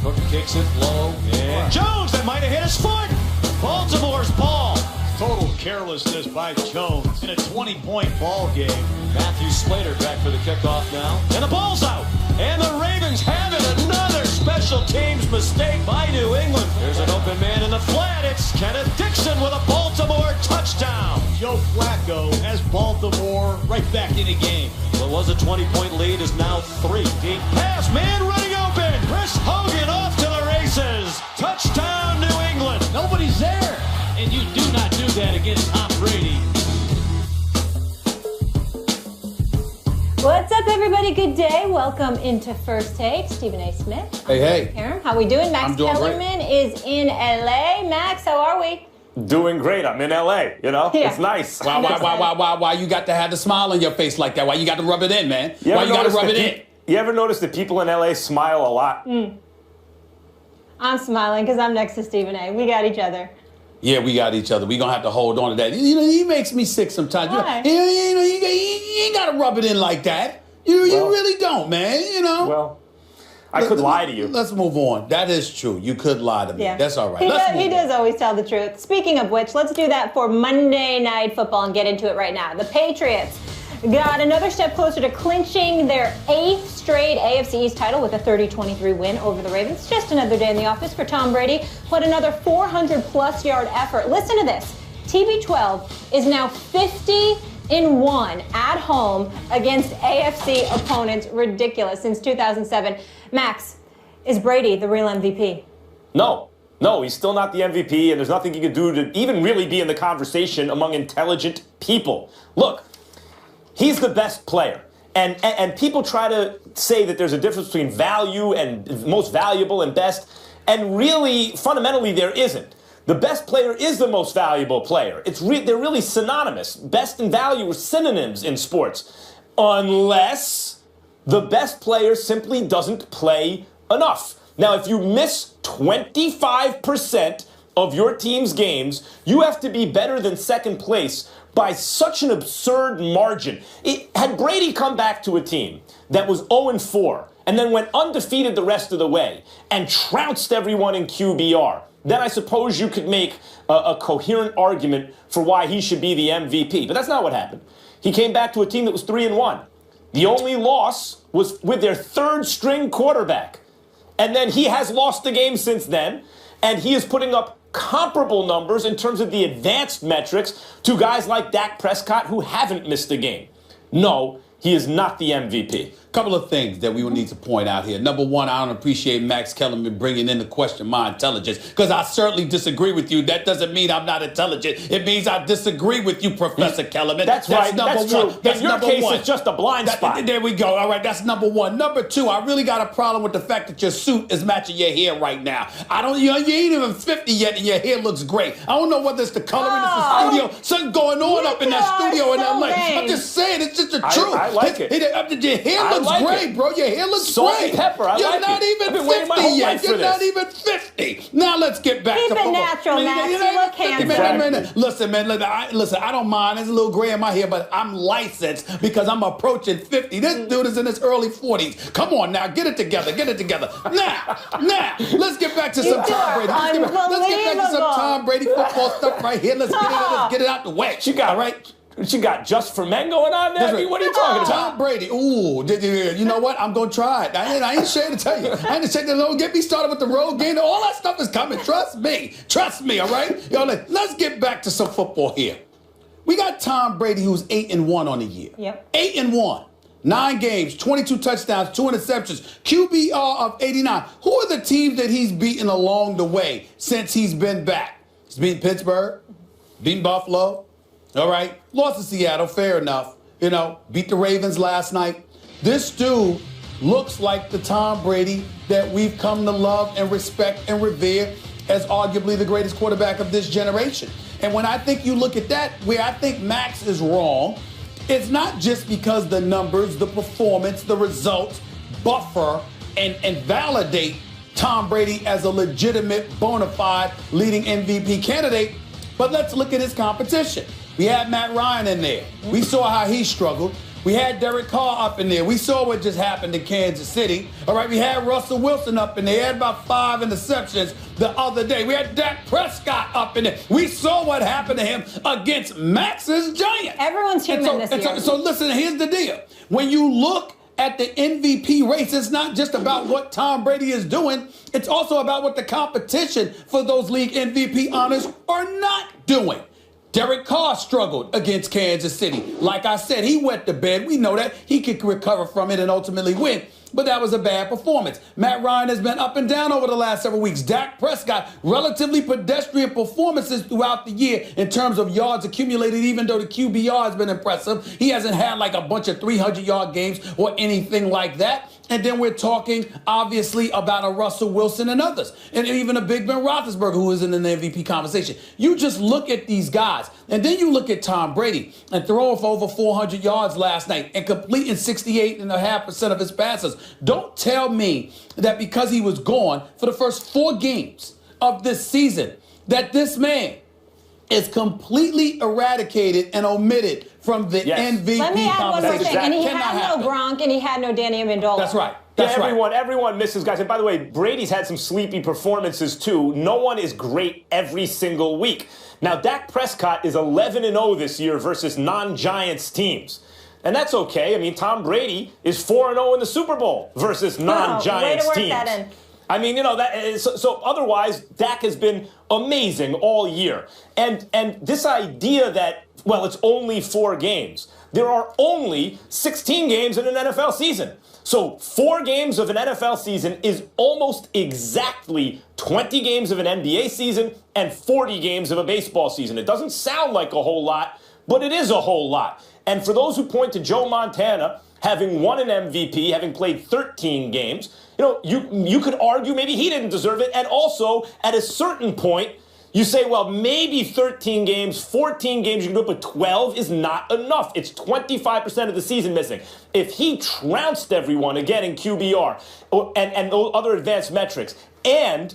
Cook kicks it low. And Jones, that might have hit his foot. Baltimore's ball. Total carelessness by Jones in a 20-point ball game. Matthew Slater back for the kickoff now. And the ball's out. And the Ravens have it. Another special teams mistake by New England. There's an open man in the flat. It's Kenneth Dixon with a Baltimore touchdown. Joe Flacco has Baltimore right back in the game. What was a 20-point lead is now 3. Deep pass, man running open. Chris Hogan off to the races. Touchdown, New England. Nobody's there. And you do not do that against Tom Brady. What's up, everybody? Good day. Welcome into First Take. Stephen A. Smith. Hey. Karen, how we doing? Max Kellerman is in LA. Max, how are we? Doing great. I'm in LA, you know? Yeah. It's nice. Why you got to have the smile on your face like that? Why you got to rub it in, man? Why you got to rub it in? You ever notice that people in LA smile a lot? I'm smiling because I'm next to Stephen A. We got each other. Yeah, we got each other. We gonna have to hold on to that. You know, he makes me sick sometimes. Why? You ain't gotta rub it in like that. You really don't, man. You know. Well, I could lie to you. Let's move on. That is true. You could lie to me. Yeah. That's all right. He does always tell the truth. Speaking of which, let's do that for Monday Night Football and get into it right now. The Patriots got another step closer to clinching their 8th straight AFC East title with a 30-23 win over the Ravens. Just another day in the office for Tom Brady. Put another 400-plus yard effort. Listen to this. TB12 is now 50-1 at home against AFC opponents. Ridiculous. Since 2007. Max, is Brady the real MVP? No, he's still not the MVP, and there's nothing you can do to even really be in the conversation among intelligent people. Look, he's the best player. And people try to say that there's a difference between value and most valuable and best. And really, fundamentally, there isn't. The best player is the most valuable player. They're really synonymous. Best and value are synonyms in sports. Unless the best player simply doesn't play enough. Now, if you miss 25% of your team's games, you have to be better than second place by such an absurd margin. Had Brady come back to a team that was 0-4 and then went undefeated the rest of the way and trounced everyone in QBR, then I suppose you could make a coherent argument for why he should be the MVP. But that's not what happened. He came back to a team that was 3-1. The only loss was with their third-string quarterback. And then he has lost the game since then, and he is putting up comparable numbers in terms of the advanced metrics to guys like Dak Prescott who haven't missed a game. No, he is not the MVP. Couple of things that we will need to point out here. Number one, I don't appreciate Max Kellerman bringing into question my intelligence, because I certainly disagree with you. That doesn't mean I'm not intelligent. It means I disagree with you, Professor Kellerman. That's right. That's true. In your case, it's just a blind spot. There we go. All right, that's number one. Number two, I really got a problem with the fact that your suit is matching your hair right now. You ain't even 50 yet, and your hair looks great. I don't know whether it's the coloring, it's the studio, something going on up in that studio in LA. I'm just saying, it's just the truth. I like it. Your hair looks great, bro. Your hair looks great. Pepper, You're not even 50 yet. You're not even 50. Now let's get back to football. Keep it natural, Max. You look handsome. Listen, man. Listen, I don't mind. There's a little gray in my hair, but I'm licensed because I'm approaching 50. This dude is in his early 40s. Come on now. Get it together. Now, let's get back to some Tom Brady. Let's get back to some Tom Brady football stuff right here. Let's get it out the way. What you got, just for men going on there? I mean, what are you talking about? Tom Brady. Ooh, you know what? I'm going to try it. I ain't ashamed to tell you. I ain't ashamed to don't get me started with the road game. All that stuff is coming. Trust me, all right? Yo, let's get back to some football here. We got Tom Brady, who's 8-1 on the year. Yep. 8-1. 9 games, 22 touchdowns, 2 interceptions, QBR of 89. Who are the teams that he's beaten along the way since he's been back? He's beaten Pittsburgh, beaten Buffalo. All right, lost to Seattle, fair enough. Beat the Ravens last night. This dude looks like the Tom Brady that we've come to love and respect and revere as arguably the greatest quarterback of this generation. And when I think you look at that, where I think Max is wrong, it's not just because the numbers, the performance, the results buffer and validate Tom Brady as a legitimate, bona fide leading MVP candidate, but let's look at his competition. We had Matt Ryan in there. We saw how he struggled. We had Derek Carr up in there. We saw what just happened in Kansas City. All right, we had Russell Wilson up in there. He had about 5 interceptions the other day. We had Dak Prescott up in there. We saw what happened to him against Max's Giants. Everyone's human this year. So listen, here's the deal. When you look at the MVP race, it's not just about what Tom Brady is doing. It's also about what the competition for those league MVP honors are not doing. Derek Carr struggled against Kansas City. Like I said, he went to bed. We know that. He could recover from it and ultimately win. But that was a bad performance. Matt Ryan has been up and down over the last several weeks. Dak Prescott, relatively pedestrian performances throughout the year in terms of yards accumulated, even though the QBR has been impressive. He hasn't had like a bunch of 300-yard games or anything like that. And then we're talking, obviously, about a Russell Wilson and others. And even a Big Ben Roethlisberger, who is in the MVP conversation. You just look at these guys. And then you look at Tom Brady and throwing for over 400 yards last night and completing 68.5% of his passes. Don't tell me that because he was gone for the first 4 games of this season, that this man is completely eradicated and omitted from the MVP Let me add one more conversation. thing. And he Cannot had happen. no Gronk and he had no Danny Amendola. That's right. That's right. Everyone misses guys. And by the way, Brady's had some sleepy performances too. No one is great every single week. Now, Dak Prescott is 11-0 this year versus non-Giants teams. And that's okay. I mean, Tom Brady is 4-0 in the Super Bowl versus non-Giants way to work teams. that in. I mean, you know, so otherwise, Dak has been amazing all year. And this idea that, well, it's only 4 games. There are only 16 games in an NFL season. So 4 games of an NFL season is almost exactly 20 games of an NBA season and 40 games of a baseball season. It doesn't sound like a whole lot, but it is a whole lot. And for those who point to Joe Montana having won an MVP, having played 13 games, you know, you could argue maybe he didn't deserve it. And also, at a certain point, you say, well, maybe 13 games, 14 games, you can do it, but 12 is not enough. It's 25% of the season missing. If he trounced everyone, again, in QBR and those other advanced metrics, and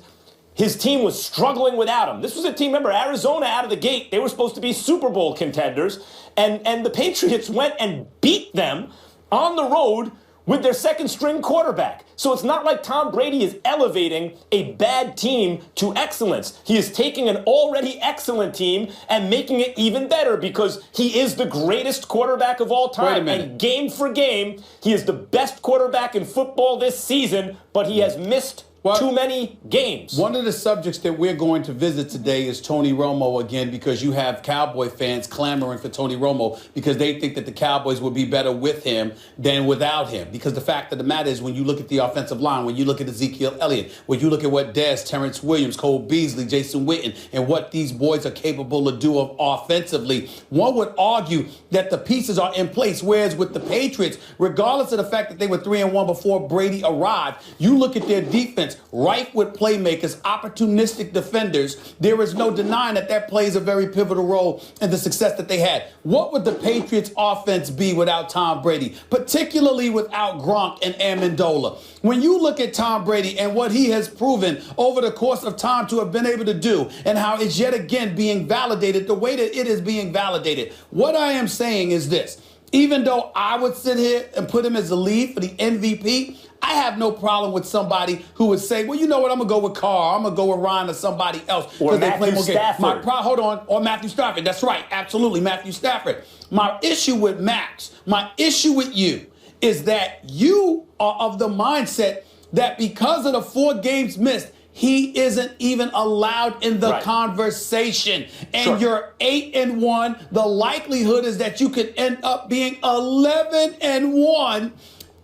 his team was struggling without him. This was a team, remember, Arizona out of the gate, they were supposed to be Super Bowl contenders, and the Patriots went and beat them on the road with their second-string quarterback. So it's not like Tom Brady is elevating a bad team to excellence. He is taking an already excellent team and making it even better because he is the greatest quarterback of all time. And game for game, he is the best quarterback in football this season, but he has missed too many games. One of the subjects that we're going to visit today is Tony Romo again, because you have Cowboy fans clamoring for Tony Romo because they think that the Cowboys will be better with him than without him. Because the fact of the matter is, when you look at the offensive line, when you look at Ezekiel Elliott, when you look at what Dez, Terrence Williams, Cole Beasley, Jason Witten, and what these boys are capable of doing offensively, one would argue that the pieces are in place. Whereas with the Patriots, regardless of the fact that they were 3-1 before Brady arrived, you look at their defense, rife with playmakers, opportunistic defenders. There is no denying that plays a very pivotal role in the success that they had. What would the Patriots offense be without Tom Brady, particularly without Gronk and Amendola? When you look at Tom Brady and what he has proven over the course of time to have been able to do, and how it's yet again being validated the way that it is being validated, what I am saying is this. Even though I would sit here and put him as the lead for the MVP, I have no problem with somebody who would say, well, you know what, I'm going to go with Carr, I'm going to go with Ryan or somebody else. Or Matthew Stafford. Hold on, or Matthew Stafford. That's right, absolutely, Matthew Stafford. My issue with Max, my issue with you, is that you are of the mindset that because of the 4 games missed, he isn't even allowed in the conversation. And you're 8-1. The likelihood is that you could end up being 11-1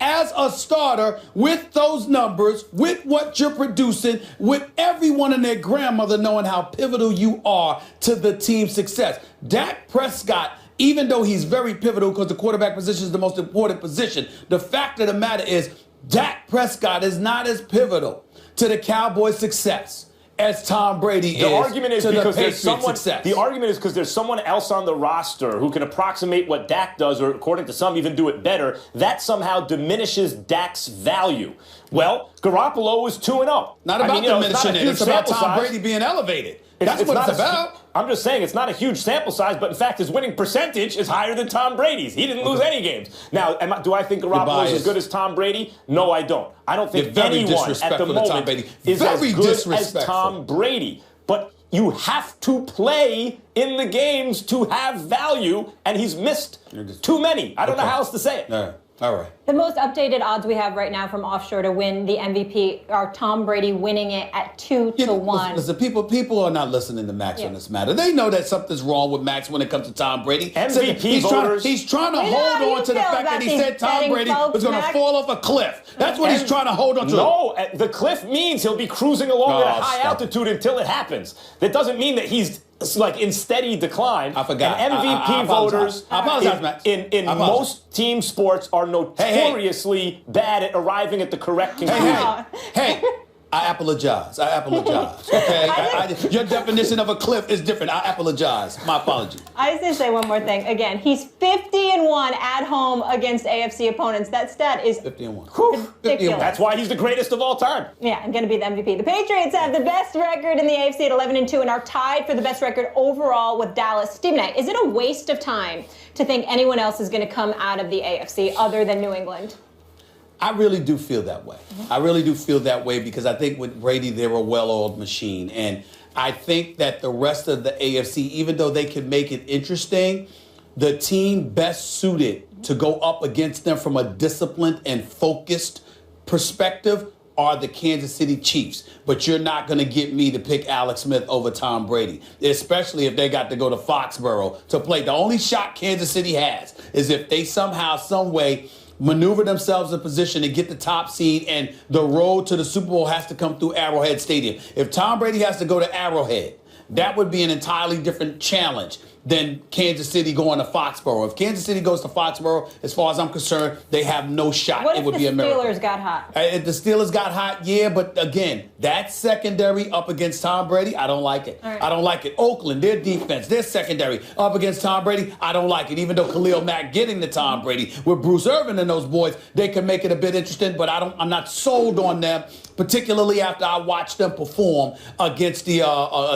as a starter with those numbers, with what you're producing, with everyone and their grandmother knowing how pivotal you are to the team's success. Dak Prescott, even though he's very pivotal because the quarterback position is the most important position, the fact of the matter is Dak Prescott is not as pivotal to the Cowboys' success as Tom Brady is. The argument is because there's someone. Success. The argument is because there's someone else on the roster who can approximate what Dak does, or according to some, even do it better. That somehow diminishes Dak's value. Well, Garoppolo was 2-0. Not about diminishing it. It's about Tom Brady being elevated. That's what it's about. I'm just saying it's not a huge sample size, but in fact, his winning percentage is higher than Tom Brady's. He didn't lose any games. Now, do I think Garoppolo is as good as Tom Brady? No, I don't. I don't think anyone at the moment is as good as Tom Brady. But you have to play in the games to have value, and he's missed too many. I don't know how else to say it. All right. The most updated odds we have right now from offshore to win the MVP are Tom Brady winning it at 2-1. Listen, people are not listening to Max on this matter. They know that something's wrong with Max when it comes to Tom Brady. MVP voters. He's trying to hold on to the fact that he said Tom Brady was going to fall off a cliff. That's what he's trying to hold on to. No, the cliff means he'll be cruising along at a high altitude until it happens. That doesn't mean that he's in steady decline. I forgot. And MVP voters I apologize, Max. in most team sports are notoriously bad at arriving at the correct conclusion. Hey, I apologize. Okay? Your definition of a cliff is different. I apologize. My apology. I was going to say one more thing. Again, he's 50-1 at home against AFC opponents. That stat is 50-1. ridiculous. That's why he's the greatest of all time. Yeah, I'm going to be the MVP. The Patriots have the best record in the AFC at 11-2 and are tied for the best record overall with Dallas. Stephen A., is it a waste of time to think anyone else is going to come out of the AFC other than New England? I really do feel that way. I really do feel that way because I think with Brady, they're a well-oiled machine. And I think that the rest of the AFC, even though they can make it interesting, the team best suited to go up against them from a disciplined and focused perspective are the Kansas City Chiefs. But you're not going to get me to pick Alex Smith over Tom Brady, especially if they got to go to Foxborough to play. The only shot Kansas City has is if they somehow, some way, maneuver themselves in position to get the top seed, and the road to the Super Bowl has to come through Arrowhead Stadium. If Tom Brady has to go to Arrowhead, that would be an entirely different challenge than Kansas City going to Foxborough. If Kansas City goes to Foxborough, as far as I'm concerned, they have no shot. What it if would be a miracle. The Steelers got hot? If the Steelers got hot, yeah, but again, that secondary up against Tom Brady, I don't like it. Right. I don't like it. Oakland, their defense, their secondary up against Tom Brady, I don't like it. Even though Khalil Mack getting to Tom Brady with Bruce Irvin and those boys, they can make it a bit interesting, but I'm not sold on them, particularly after I watched them perform against the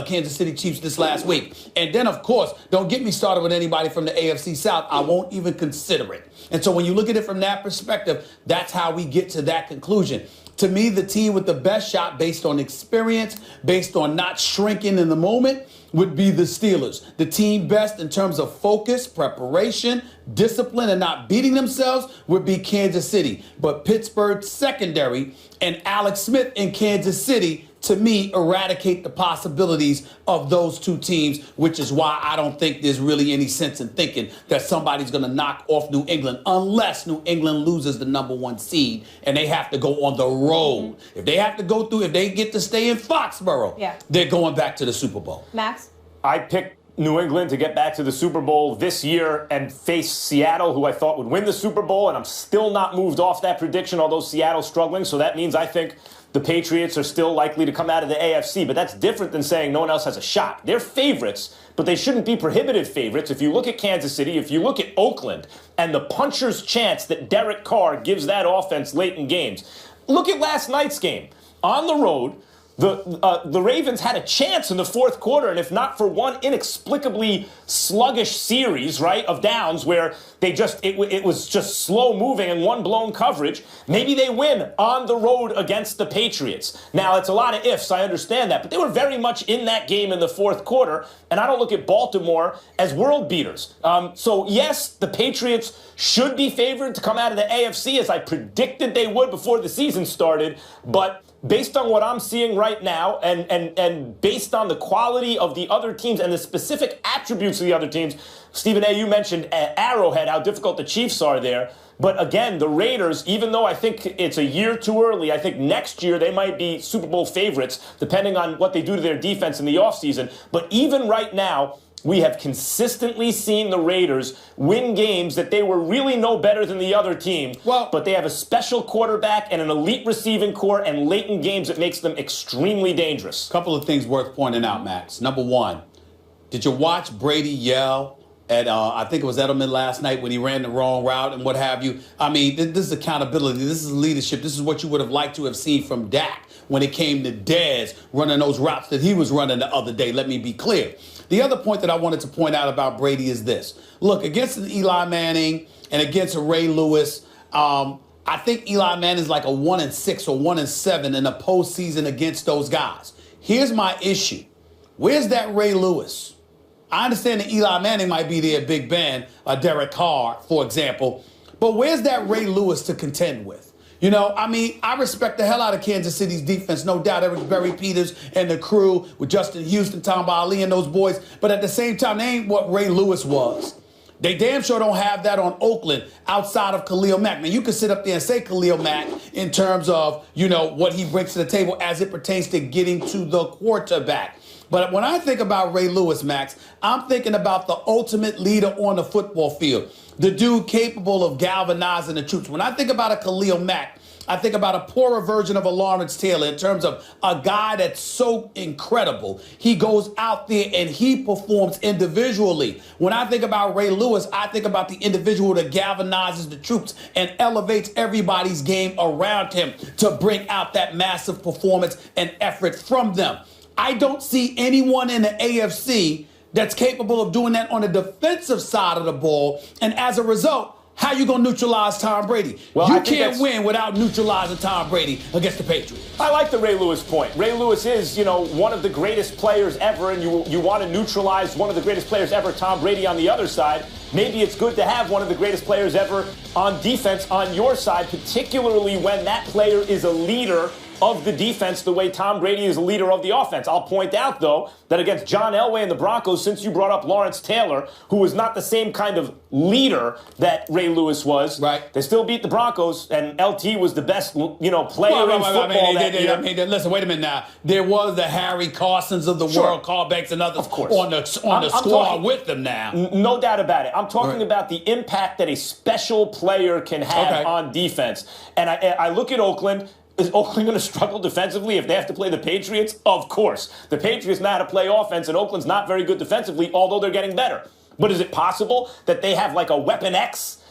Kansas City Chiefs this last week. And then, of course, don't get me started with anybody from the AFC South. I won't even consider it. And so when you look at it from that perspective, that's how we get to that conclusion. To me, the team with the best shot based on experience, based on not shrinking in the moment, would be the Steelers. The team best in terms of focus, preparation, discipline, and not beating themselves would be Kansas City. But Pittsburgh's secondary and Alex Smith in Kansas City, to me, eradicate the possibilities of those two teams, which is why I don't think there's really any sense in thinking that somebody's going to knock off New England unless New England loses the #1 seed and they have to go on the road. If they have to go through, if they get to stay in Foxborough, they're going back to the Super Bowl. Max? I picked New England to get back to the Super Bowl this year and face Seattle, who I thought would win the Super Bowl, and I'm still not moved off that prediction, although Seattle's struggling, so that means I think the Patriots are still likely to come out of the AFC, but that's different than saying no one else has a shot. They're favorites, but they shouldn't be prohibitive favorites. If you look at Kansas City, if you look at Oakland, and the puncher's chance that Derek Carr gives that offense late in games, look at last night's game. On the road, the Ravens had a chance in the fourth quarter, and if not for one inexplicably sluggish series, right, of downs where it was just slow moving and one blown coverage, maybe they win on the road against the Patriots. Now, it's a lot of ifs, I understand that, but they were very much in that game in the fourth quarter, and I don't look at Baltimore as world beaters. So, yes, the Patriots should be favored to come out of the AFC, as I predicted they would before the season started, but based on what I'm seeing right now and based on the quality of the other teams and the specific attributes of the other teams, Stephen A., you mentioned Arrowhead, how difficult the Chiefs are there. But again, the Raiders, even though I think it's a year too early, I think next year they might be Super Bowl favorites, depending on what they do to their defense in the offseason. But even right now, we have consistently seen the Raiders win games that they were really no better than the other team. But they have a special quarterback and an elite receiving core and late in games that makes them extremely dangerous. Couple of things worth pointing out, Max. Number one, did you watch Brady yell at, I think it was Edelman last night when he ran the wrong route and what have you? I mean, this is accountability. This is leadership. This is what you would have liked to have seen from Dak when it came to Dez running those routes that he was running the other day. Let me be clear. The other point that I wanted to point out about Brady is this. Look, against an Eli Manning and against a Ray Lewis, I think Eli Manning's like a 1-6 or 1-7 in the postseason against those guys. Here's my issue. Where's that Ray Lewis? I understand that Eli Manning might be there, Big Ben, Derek Carr, for example, but where's that Ray Lewis to contend with? You know, I mean, I respect the hell out of Kansas City's defense, no doubt. Eric Berry Peters and the crew with Justin Houston, Tom Ali and those boys. But at the same time, they ain't what Ray Lewis was. They damn sure don't have that on Oakland outside of Khalil Mack. Now, you can sit up there and say Khalil Mack in terms of, you know, what he brings to the table as it pertains to getting to the quarterback. But when I think about Ray Lewis, Max, I'm thinking about the ultimate leader on the football field, the dude capable of galvanizing the troops. When I think about a Khalil Mack, I think about a poorer version of a Lawrence Taylor in terms of a guy that's so incredible. He goes out there and he performs individually. When I think about Ray Lewis, I think about the individual that galvanizes the troops and elevates everybody's game around him to bring out that massive performance and effort from them. I don't see anyone in the AFC that's capable of doing that on the defensive side of the ball. And as a result, how you going to neutralize Tom Brady? Well, you can't win without neutralizing Tom Brady against the Patriots. I like the Ray Lewis point. Ray Lewis is, you know, one of the greatest players ever, and you want to neutralize one of the greatest players ever, Tom Brady, on the other side. Maybe it's good to have one of the greatest players ever on defense on your side, particularly when that player is a leader of the defense the way Tom Brady is a leader of the offense. I'll point out, though, that against John Elway and the Broncos, since you brought up Lawrence Taylor, who was not the same kind of leader that Ray Lewis was, right? They still beat the Broncos, and LT was the best, you know, player in football that year. Listen, wait a minute now. There was the Harry Carsons of the world, Carl Banks and others on the squad with them now. No doubt about it. I'm talking about the impact that a special player can have on defense. And I look at Oakland. Is Oakland going to struggle defensively if they have to play the Patriots? Of course. The Patriots know how to play offense, and Oakland's not very good defensively, although they're getting better. But is it possible that they have like a Weapon X?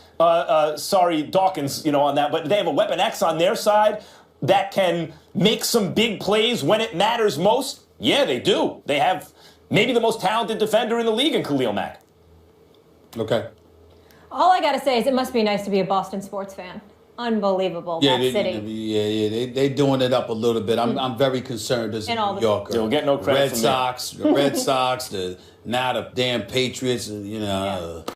Sorry, Dawkins, you know, on that. But they have a Weapon X on their side that can make some big plays when it matters most? Yeah, they do. They have maybe the most talented defender in the league in Khalil Mack. Okay. All I got to say is it must be nice to be a Boston sports fan. Unbelievable. Yeah, that city. They doing it up a little bit. I'm very concerned as a New Yorker. They'll get no credit the Red Sox, the now the damn Patriots, you know. Yeah.